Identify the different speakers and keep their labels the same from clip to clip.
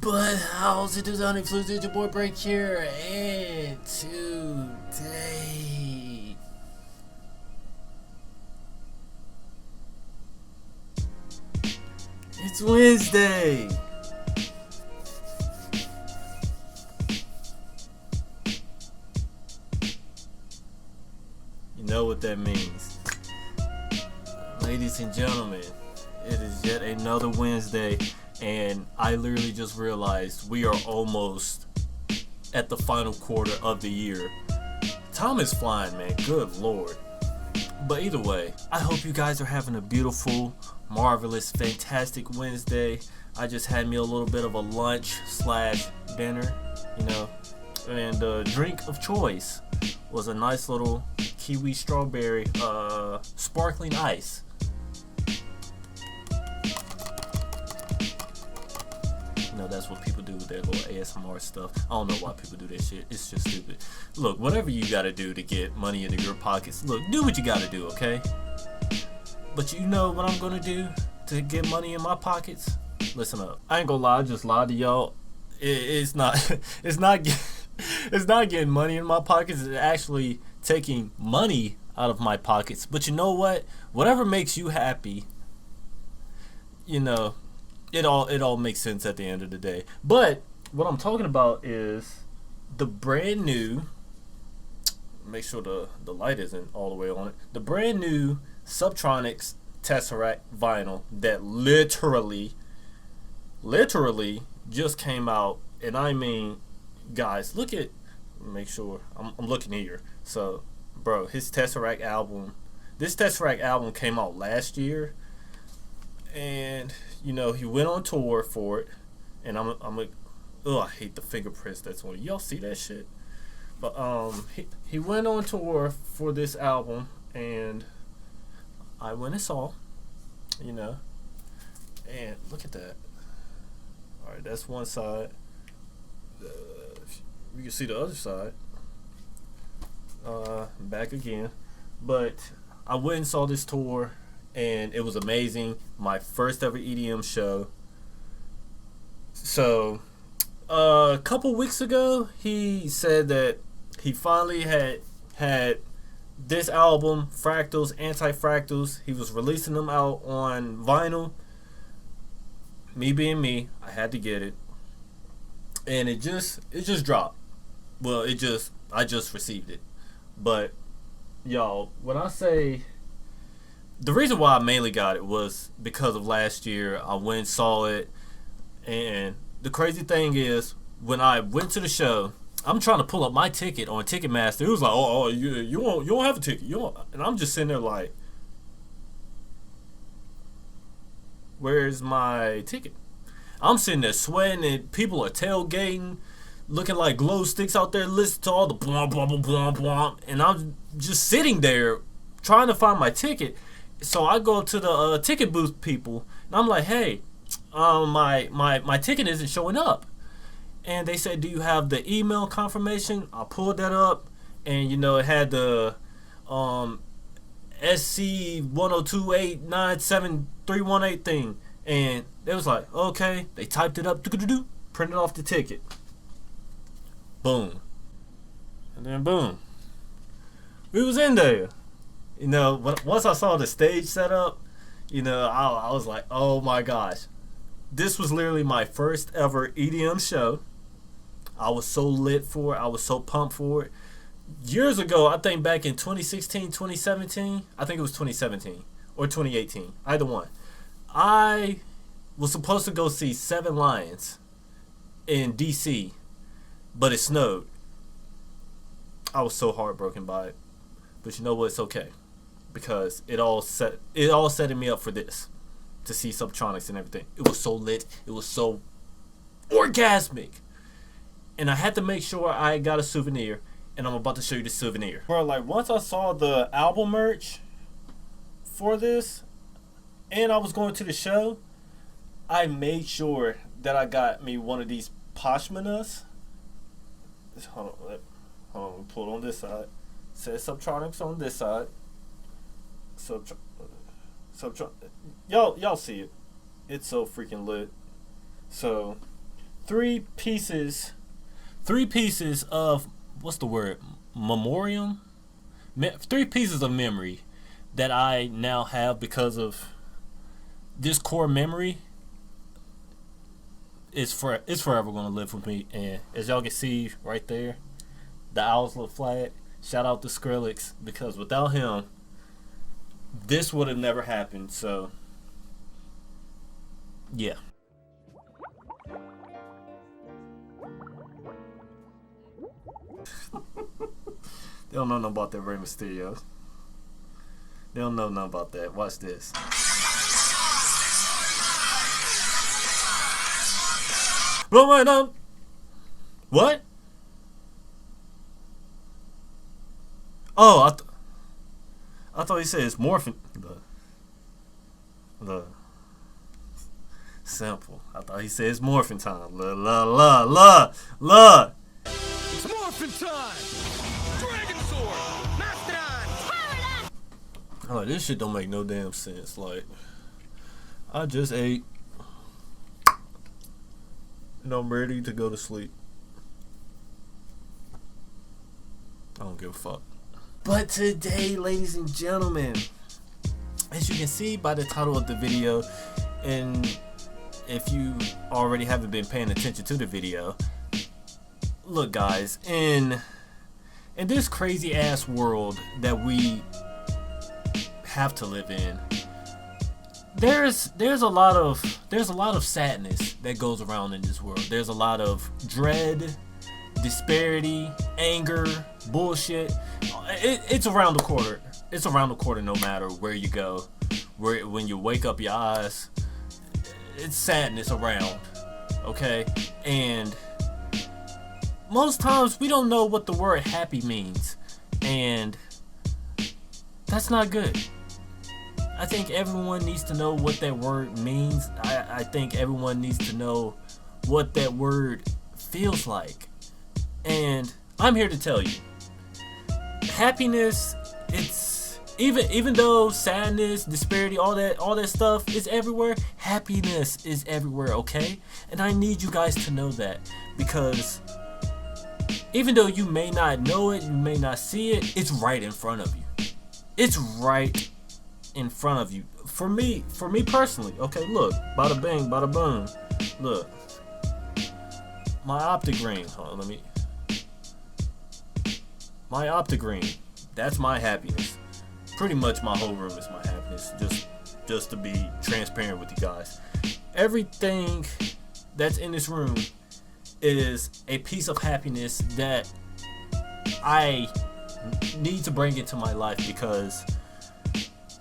Speaker 1: But how's it doing? Influence your boy Break here, and today it's Wednesday. You know what that means, ladies and gentlemen. It is yet another Wednesday. And I literally just realized we are almost at the final quarter of the year. Time is flying, man. Good Lord. But either way, I hope you guys are having a beautiful, marvelous, fantastic Wednesday. I just had me a little bit of a lunch / dinner, and drink of choice was a nice little kiwi strawberry sparkling ice. That's what people do with their little ASMR stuff. I don't know why people do that shit. It's just stupid. Look, whatever you gotta do to get money into your pockets, look, do what you gotta do, okay? But you know what I'm gonna do to get money in my pockets? Listen up. I ain't gonna lie, I just lied to y'all. It's not getting money in my pockets. It's actually taking money out of my pockets. But you know what? Whatever makes you happy, it all makes sense at the end of the day. But what I'm talking about is the brand new, make sure the light isn't all the way on it, the brand new Subtronics Tesseract vinyl that literally just came out. And I mean, guys, make sure I'm looking here. So bro, this Tesseract album came out last year. And he went on tour for it, and I hate the fingerprints that's on it. Y'all see that shit? But he went on tour for this album, and I went and saw, and look at that. All right, that's one side. You can see the other side. Back again, but I went and saw this tour. And it was amazing. My first ever EDM show. So, a couple weeks ago, he said that he finally had this album, Fractals, Anti-Fractals. He was releasing them out on vinyl. Me being me, I had to get it. And it just dropped. Well, I just received it. But, y'all, when I say... The reason why I mainly got it was because of last year. I went and saw it, and the crazy thing is, when I went to the show, I'm trying to pull up my ticket on Ticketmaster. It was like, you don't have a ticket, and I'm just sitting there like, where's my ticket? I'm sitting there sweating, and people are tailgating, looking like glow sticks out there, listening to all the blah blah blah blah blah, and I'm just sitting there trying to find my ticket. So I go to the ticket booth people, and I'm like, hey, my ticket isn't showing up. And they said, do you have the email confirmation? I pulled that up, and it had the SC102897 thing. And they was like, okay. They typed it up, printed off the ticket. Boom. And then boom. We was in there. Once I saw the stage set up, I was like, oh my gosh. This was literally my first ever EDM show. I was so lit for it. I was so pumped for it. Years ago, I think back in 2016, 2017, I think it was 2017 or 2018, either one. I was supposed to go see Seven Lions in DC, but it snowed. I was so heartbroken by it. But you know what? It's okay. Because it all setting me up for this, to see Subtronics and everything. It was so lit. It was so orgasmic. And I had to make sure I got a souvenir, and I'm about to show you the souvenir. Bro, like once I saw the album merch for this, and I was going to the show, I made sure that I got me one of these Pashminas. Hold on, pull it on this side. It says Subtronics on this side. Y'all see it. It's so freaking lit. So three pieces of, what's the word, memoriam? 3 pieces of memory that I now have because of this core memory. It's forever gonna live with me. And as y'all can see right there, the Owls little flag. Shout out to Skrillex, because without him, this would have never happened. So yeah. They don't know nothing about that Rey Mysterio. They don't know nothing about that. Watch this. What? Oh, I thought he said it's morphin. The simple. I thought he said it's morphin time. La.
Speaker 2: It's morphin time! Dragon Sword! Mastodon!
Speaker 1: Oh, this shit don't make no damn sense. Like, I just ate and I'm ready to go to sleep. I don't give a fuck. But today, ladies and gentlemen, as you can see by the title of the video, and if you already haven't been paying attention to the video, look guys, in this crazy ass world that we have to live in, there's a lot of sadness that goes around in this world. There's a lot of dread, disparity, anger, bullshit. It's around the corner. It's around the corner no matter where you go. When you wake up your eyes, it's sadness around. Okay? And most times we don't know what the word happy means. And that's not good. I think everyone needs to know what that word means. I think everyone needs to know what that word feels like. And I'm here to tell you, happiness, it's even though sadness, disparity, all that stuff is everywhere, happiness is everywhere, okay? And I need you guys to know that, because even though you may not know it, you may not see it, it's right in front of you. It's right in front of you. For me personally, okay, look, bada bang, bada boom. Look, my optic ring. Hold on, my optic ring. That's my happiness. Pretty much my whole room is my happiness. Just to be transparent with you guys. Everything that's in this room is a piece of happiness that I need to bring into my life, because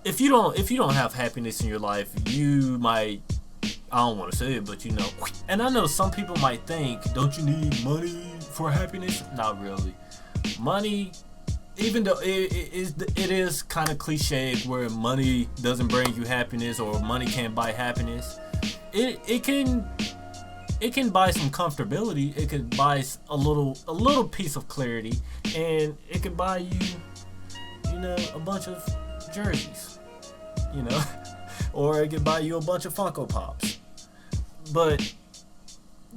Speaker 1: if you don't have happiness in your life, you might, I don't want to say it, but you know. And I know some people might think, don't you need money for happiness? Not really. Money, even though it is kind of cliche where money doesn't bring you happiness, or money can't buy happiness, it can buy some comfortability. It can buy a little piece of clarity, and it can buy you know, a bunch of jerseys, you know, or it can buy you a bunch of Funko Pops. But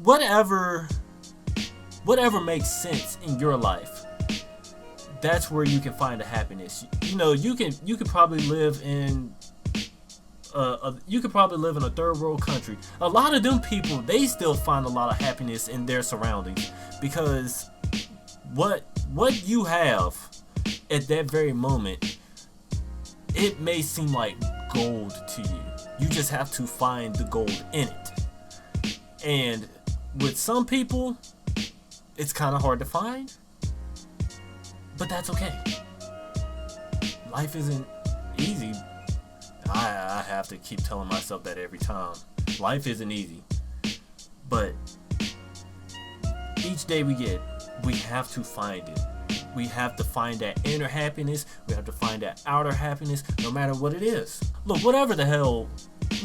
Speaker 1: whatever makes sense in your life, that's where you can find the happiness. You know, you could probably live in a third world country. A lot of them people, they still find a lot of happiness in their surroundings, because what you have at that very moment, it may seem like gold to you. You just have to find the gold in it. And with some people, it's kind of hard to find, but that's okay. Life isn't easy. I have to keep telling myself that every time. Life isn't easy. But each day we have to find it. We have to find that inner happiness. We have to find that outer happiness, no matter what it is. Look, whatever the hell.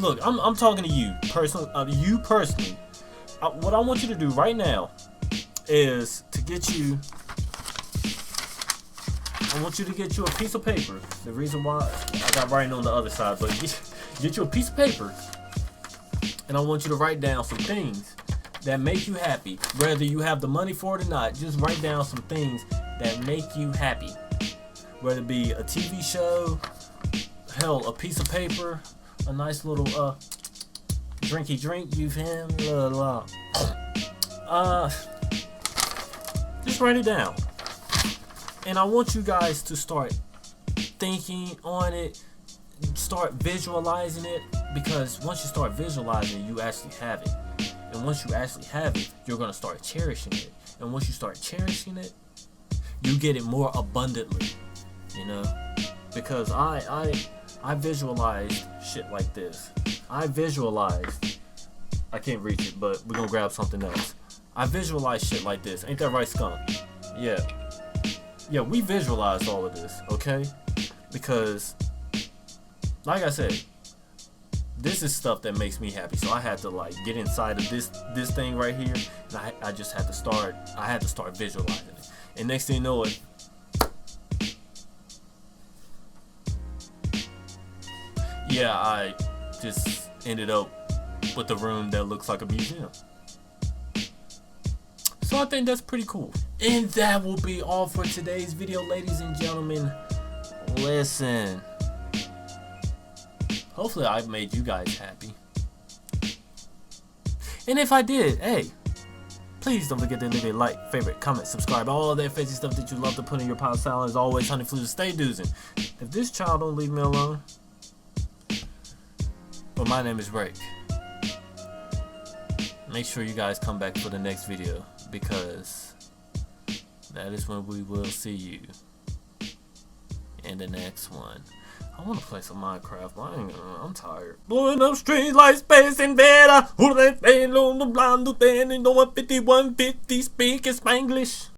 Speaker 1: Look, I'm talking to you personally. What I want you to do right now is to get you. I want you to get you a piece of paper. The reason why I got writing on the other side, but get you a piece of paper, and I want you to write down some things that make you happy, whether you have the money for it or not. Just write down some things that make you happy, whether it be a TV show, hell, a piece of paper, a nice little drinky drink you've had, just write it down. And I want you guys to start thinking on it, start visualizing it, because once you start visualizing, you actually have it. And once you actually have it, you're going to start cherishing it. And once you start cherishing it, you get it more abundantly, you know? Because I visualized shit like this. I can't reach it, but we're going to grab something else. I visualized shit like this. Ain't that right, Skunk? Yeah. Yeah, we visualized all of this, okay? Because, like I said, this is stuff that makes me happy. So I had to like get inside of this thing right here, and I just had to start. I had to start visualizing it. And next thing you know it, yeah, I just ended up with a room that looks like a museum. So I think that's pretty cool. And that will be all for today's video, ladies and gentlemen. Listen. Hopefully I made you guys happy. And if I did, hey, please don't forget to leave a like, favorite, comment, subscribe, all that fancy stuff that you love to put in your pile salad. As always, honey flutes, stay doozing. If this child don't leave me alone, well, my name is Rake. Make sure you guys come back for the next video, because that is when we will see you in the next one. I want to play some Minecraft, but I'm tired. Blowing up streets like Space Invader. Who they paying on the blind? 5150 speaking Spanglish.